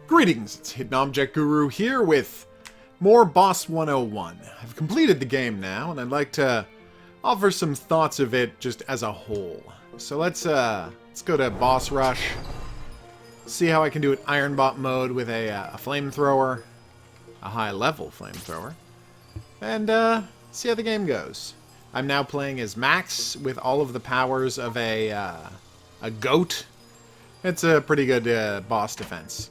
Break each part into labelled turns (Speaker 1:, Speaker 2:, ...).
Speaker 1: Greetings, it's Hidden Object Guru here with more Boss 101. I've completed the game now, and I'd like to offer some thoughts of it just as a whole. So let's go to Boss Rush, see how I can do it Ironbot mode with a flamethrower, a high-level flamethrower, and see how the game goes. I'm now playing as Max with all of the powers of a goat. It's a pretty good boss defense.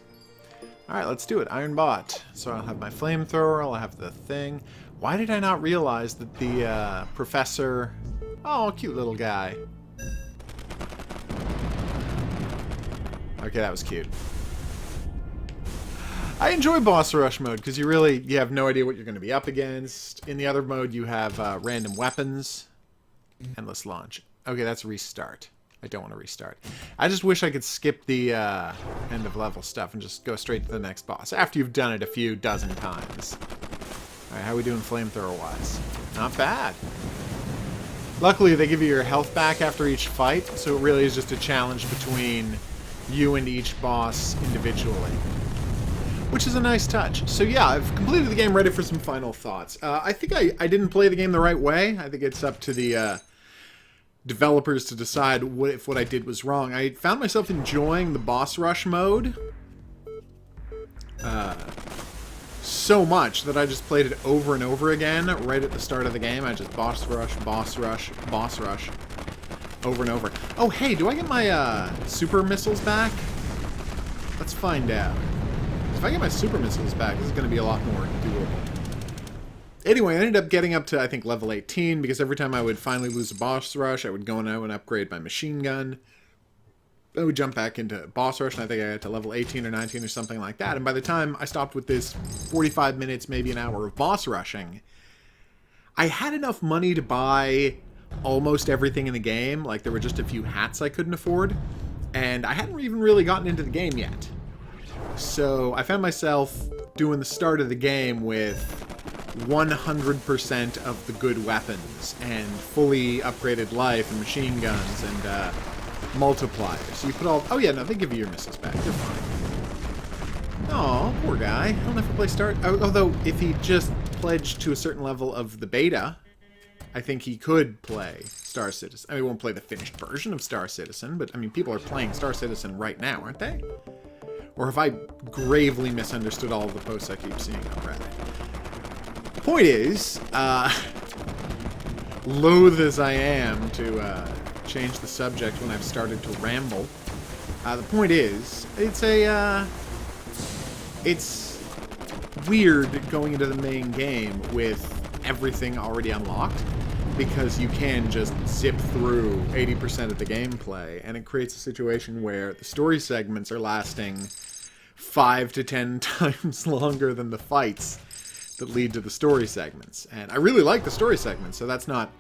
Speaker 1: Alright, let's do it. Ironbot. So I'll have my flamethrower, I'll have the thing. Why did I not realize that the professor... Oh, cute little guy. Okay, that was cute. I enjoy Boss Rush mode, because you have no idea what you're going to be up against. In the other mode, you have random weapons. Endless launch. Okay, that's restart. I don't want to restart. I just wish I could skip the end of level stuff and just go straight to the next boss after you've done it a few dozen times. Alright, how are we doing flamethrower-wise? Not bad. Luckily, they give you your health back after each fight, so it really is just a challenge between you and each boss individually. Which is a nice touch. So yeah, I've completed the game, ready for some final thoughts. I think I didn't play the game the right way. I think it's up to the... developers to decide if what I did was wrong. I found myself enjoying the boss rush mode so much that I just played it over and over again right at the start of the game. I just boss rush, boss rush, boss rush over and over. Oh, hey, do I get my super missiles back? Let's find out. If I get my super missiles back, this is going to be a lot more doable. Anyway, I ended up getting up to, I think, level 18, because every time I would finally lose a boss rush, I would go and I would upgrade my machine gun. I would jump back into boss rush, and I think I got to level 18 or 19 or something like that. And by the time I stopped with this 45 minutes, maybe an hour of boss rushing, I had enough money to buy almost everything in the game. Like, there were just a few hats I couldn't afford, and I hadn't even really gotten into the game yet. So I found myself doing the start of the game with 100% of the good weapons and fully upgraded life and machine guns and multipliers. So you put all... Oh yeah, no, they give you your missiles back. You're fine. Aw, poor guy. I don't have to play Star... Although, if he just pledged to a certain level of the beta, I think he could play Star Citizen. I mean, he won't play the finished version of Star Citizen, but, I mean, people are playing Star Citizen right now, aren't they? Or have I gravely misunderstood all of the posts I keep seeing on Reddit? Point is, loath as I am to change the subject when I've started to ramble, the point is, it's weird going into the main game with everything already unlocked, because you can just zip through 80% of the gameplay, and it creates a situation where the story segments are lasting 5 to 10 times longer than the fights that lead to the story segments. And I really like the story segments, so that's not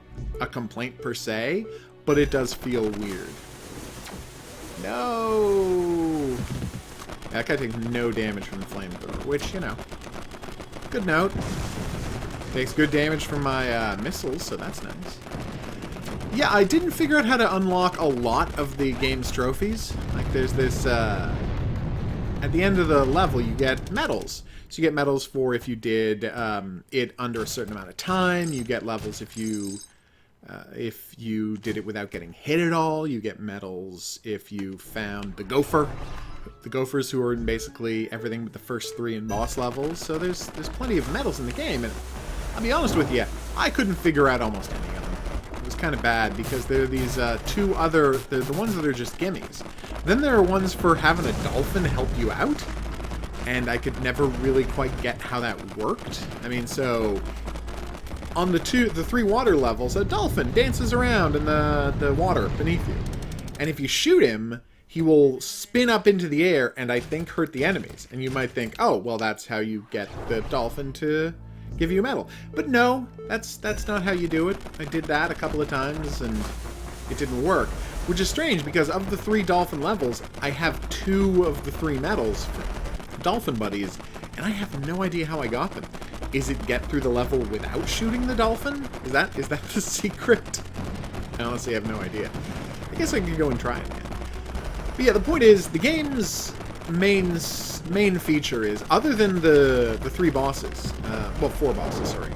Speaker 1: a complaint per se, but it does feel weird. No! That guy takes no damage from the flamethrower, which, you know, good note. Takes good damage from my missiles, so that's nice. Yeah, I didn't figure out how to unlock a lot of the game's trophies. Like, there's this, at the end of the level, you get medals. So you get medals for if you did it under a certain amount of time. You get levels if you did it without getting hit at all. You get medals if you found the gopher. The gophers who are in basically everything but the first 3 in boss levels. So there's plenty of medals in the game. And I'll be honest with you, I couldn't figure out almost any of them. It was kind of bad because there are these two other... They're the ones that are just gimmies. Then there are ones for having a dolphin help you out. And I could never really quite get how that worked. I mean, so on the 3 water levels, a dolphin dances around in the water beneath you. And if you shoot him, he will spin up into the air and I think hurt the enemies. And you might think, oh, well, that's how you get the dolphin to give you a medal. But no, that's not how you do it. I did that a couple of times and it didn't work. Which is strange because of the 3 dolphin levels, I have 2 of the 3 medals for dolphin buddies, and I have no idea how I got them. Is it get through the level without shooting the dolphin? Is that the secret? I honestly have no idea. I guess I could go and try it again. But yeah, the point is, the game's main main feature is, other than the 3 bosses, well, 4 bosses, sorry.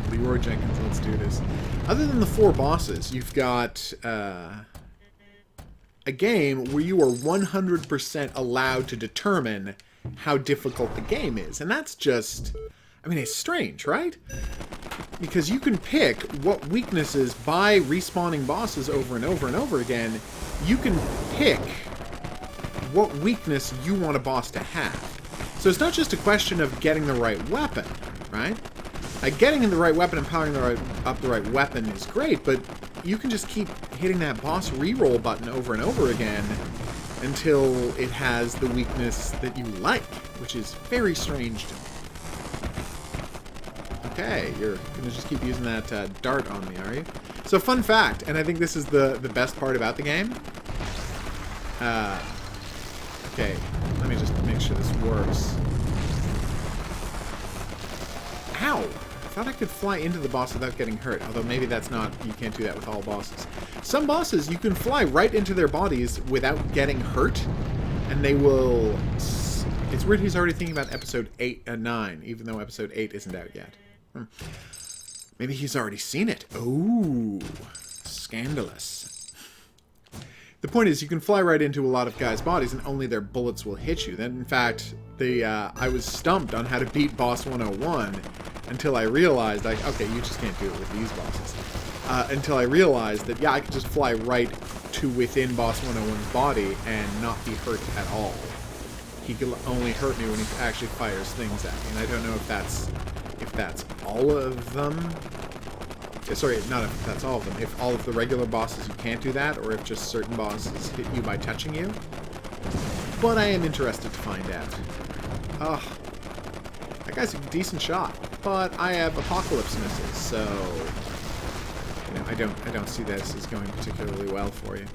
Speaker 1: Leroy Jenkins, let's do this. Other than the 4 bosses, you've got a game where you are 100% allowed to determine how difficult the game is. And that's just, I mean, it's strange, right? Because you can pick what weaknesses by respawning bosses over and over and over again. You can pick what weakness you want a boss to have. So it's not just a question of getting the right weapon, right? Like, getting in the right weapon and powering up the right weapon is great, but you can just keep hitting that boss reroll button over and over again until it has the weakness that you like, which is very strange to me. Okay, you're going to just keep using that dart on me, are you? So, fun fact, and I think this is the best part about the game. Okay, let me just make sure this works. Ow! I thought I could fly into the boss without getting hurt, although maybe that's not, you can't do that with all bosses. Some bosses, you can fly right into their bodies without getting hurt, and they will... It's weird he's already thinking about episode 8 and 9, even though episode 8 isn't out yet. Maybe he's already seen it. Ooh, scandalous. The point is, you can fly right into a lot of guys' bodies, and only their bullets will hit you. Then, in fact, I was stumped on how to beat Boss 101 until I realized, like, okay, you just can't do it with these bosses. Until I realized that, yeah, I could just fly right to within Boss 101's body and not be hurt at all. He can only hurt me when he actually fires things at me, and I don't know if that's all of them. Sorry, not if that's all of them. If all of the regular bosses you can't do that, or if just certain bosses hit you by touching you. But I am interested to find out. Ugh. That guy's a decent shot, but I have Apocalypse missiles, so you know, I don't see this as going particularly well for you.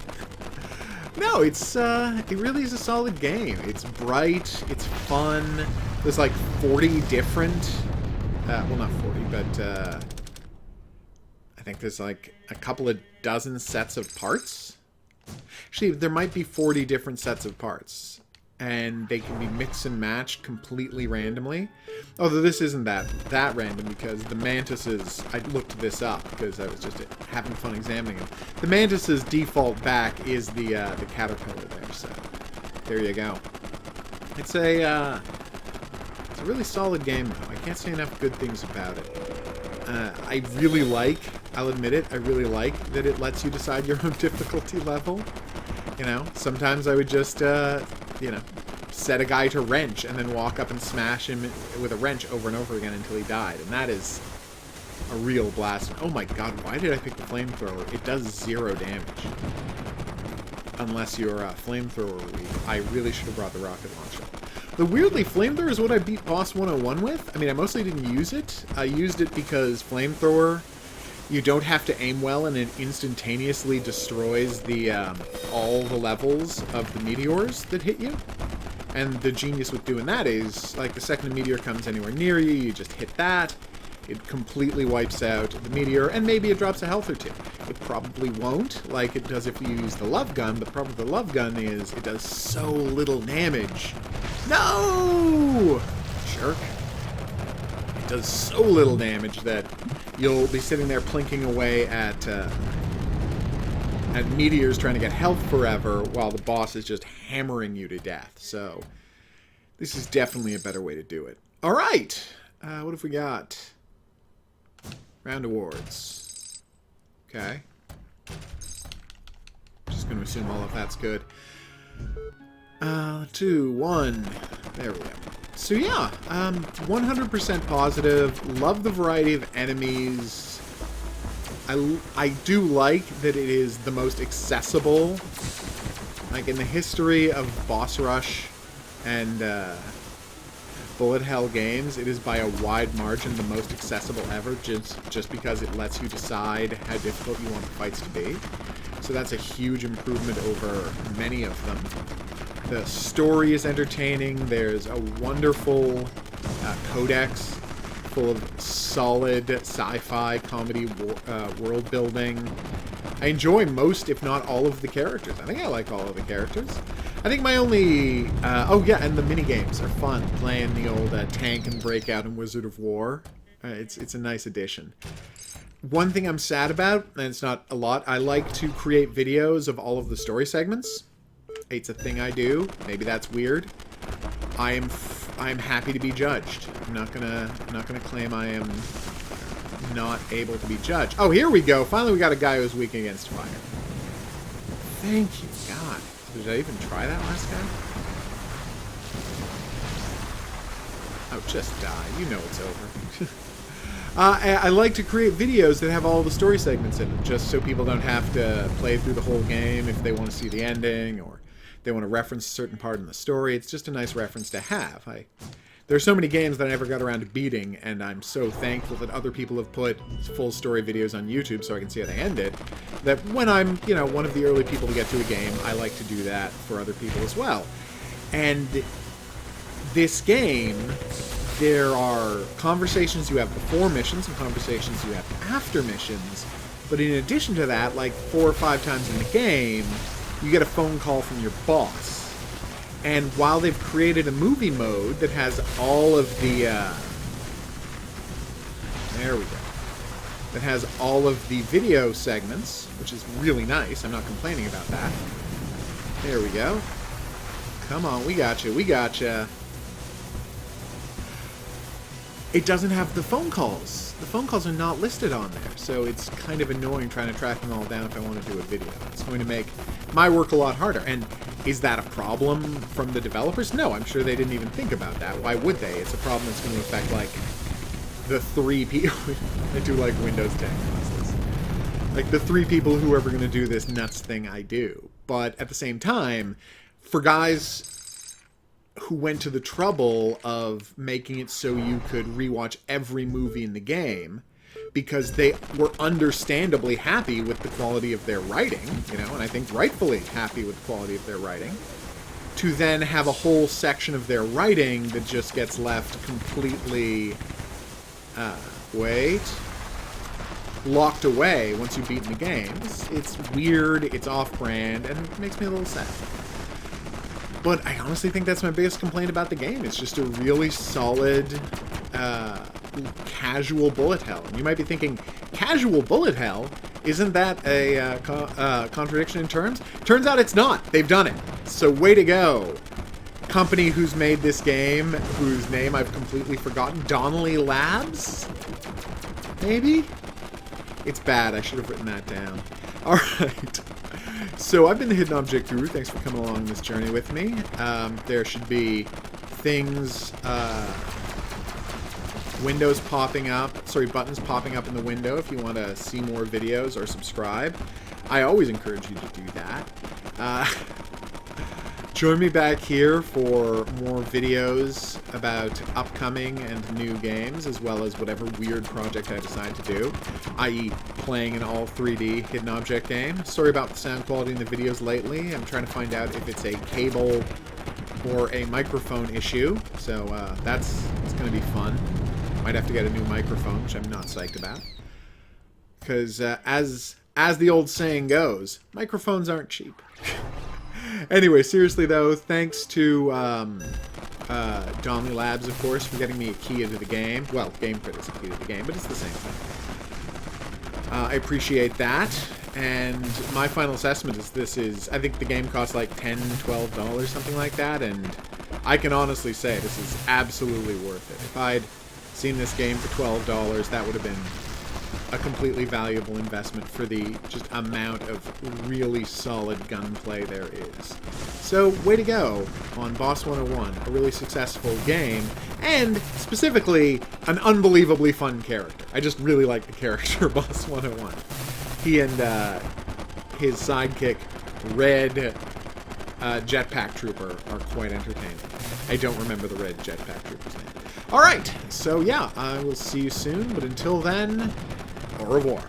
Speaker 1: No, it really is a solid game. It's bright, it's fun. There's like 40 different, well, not 40, but I think there's like a couple of dozen sets of parts. Actually, there might be 40 different sets of parts, and they can be mixed and matched completely randomly. Although this isn't that random, because the mantises, I looked this up because I was just having fun examining them. The mantis's default back is the caterpillar there, so there you go. It's a really solid game, though. I can't say enough good things about it. I really like, I'll admit it, I really like that it lets you decide your own difficulty level. You know, sometimes I would just, you know, set a guy to wrench and then walk up and smash him with a wrench over and over again until he died. And that is a real blast. Oh my god, why did I pick the flamethrower? It does 0 damage. Unless you're a flamethrower weak. I really should have brought the rocket launcher. The weirdly, flamethrower is what I beat Boss 101 with. I mean, I mostly didn't use it. I used it because flamethrower, you don't have to aim well, and it instantaneously destroys the all the levels of the meteors that hit you. And the genius with doing that is, like, the second a meteor comes anywhere near you, you just hit that. It completely wipes out the meteor, and maybe it drops a health or 2. It probably won't, like it does if you use the love gun, but the problem with the love gun is it does so little damage. No! Jerk. It does so little damage that you'll be sitting there plinking away at meteors trying to get health forever while the boss is just hammering you to death. So this is definitely a better way to do it. All right. What have we got? Round awards. Okay. Just going to assume all of that's good. 2, 1. There we go. So yeah, 100% positive. Love the variety of enemies. I do like that it is the most accessible. Like, in the history of Boss Rush and Bullet Hell games, it is by a wide margin the most accessible ever, just because it lets you decide how difficult you want the fights to be. So that's a huge improvement over many of them. The story is entertaining. There's a wonderful codex full of solid sci-fi comedy world building. I enjoy most, if not all, of the characters. I think I like all of the characters. I think my only... oh, yeah, and the mini-games are fun. Playing the old Tank and Breakout and Wizard of War. It's a nice addition. One thing I'm sad about, and it's not a lot, I like to create videos of all of the story segments. It's a thing I do. Maybe that's weird. I'm happy to be judged. I'm not gonna claim I am not able to be judged. Oh, here we go. Finally, we got a guy who's weak against fire. Thank you, God. Did I even try that last guy? Oh, just die. You know it's over. I like to create videos that have all the story segments in them, just so people don't have to play through the whole game if they want to see the ending, or they want to reference a certain part in the story. It's just a nice reference to have. There are so many games that I never got around to beating, and I'm so thankful that other people have put full story videos on YouTube so I can see how they end it, that when I'm, you know, one of the early people to get to a game, I like to do that for other people as well. And this game, there are conversations you have before missions and conversations you have after missions, but in addition to that, like 4 or 5 times in the game, you get a phone call from your boss. And while they've created a movie mode that has all of the, there we go, that has all of the video segments, which is really nice, I'm not complaining about that. There we go. Come on, we gotcha, we gotcha. It doesn't have the phone calls. The phone calls are not listed on there, so it's kind of annoying trying to track them all down if I want to do a video. It's going to make my work a lot harder. And is that a problem from the developers? No, I'm sure they didn't even think about that. Why would they? It's a problem that's going to affect, like, the 3 people... I do like Windows 10 classes. Like, the 3 people who are ever going to do this nuts thing I do. But at the same time, for guys who went to the trouble of making it so you could rewatch every movie in the game because they were understandably happy with the quality of their writing, you know, and I think rightfully happy with the quality of their writing, to then have a whole section of their writing that just gets left completely, locked away once you've beaten the game. It's weird, it's off-brand, and it makes me a little sad. But I honestly think that's my biggest complaint about the game. It's just a really solid, casual bullet hell. And you might be thinking, casual bullet hell? Isn't that a contradiction in terms? Turns out it's not. They've done it. So way to go. Company who's made this game, whose name I've completely forgotten. Donnelly Labs? Maybe? It's bad. I should have written that down. Alright. So I've been the Hidden Object Guru. Thanks for coming along this journey with me. There should be things, windows popping up, buttons popping up in the window if you want to see more videos or subscribe. I always encourage you to do that. Join me back here for more videos about upcoming and new games, as well as whatever weird project I decide to do, i.e. playing an all 3D hidden object game. Sorry about the sound quality in the videos lately. I'm trying to find out if it's a cable or a microphone issue, so it's going to be fun. Might have to get a new microphone, which I'm not psyched about. Because as the old saying goes, microphones aren't cheap. Anyway, seriously though, thanks to Donnelly Labs, of course, for getting me a key into the game. Well, Game Crit is a key to the game, but it's the same thing. I appreciate that, and my final assessment is I think the game costs like $10, $12, something like that, and I can honestly say this is absolutely worth it. If I'd seen this game for $12, that would have been a completely valuable investment for the just amount of really solid gunplay there is. So, way to go on Boss 101, a really successful game, and specifically, an unbelievably fun character. I just really like the character Boss 101. He and his sidekick, Red Jetpack Trooper, are quite entertaining. I don't remember the Red Jetpack Trooper's name. Alright, so yeah, I will see you soon, but until then, au revoir.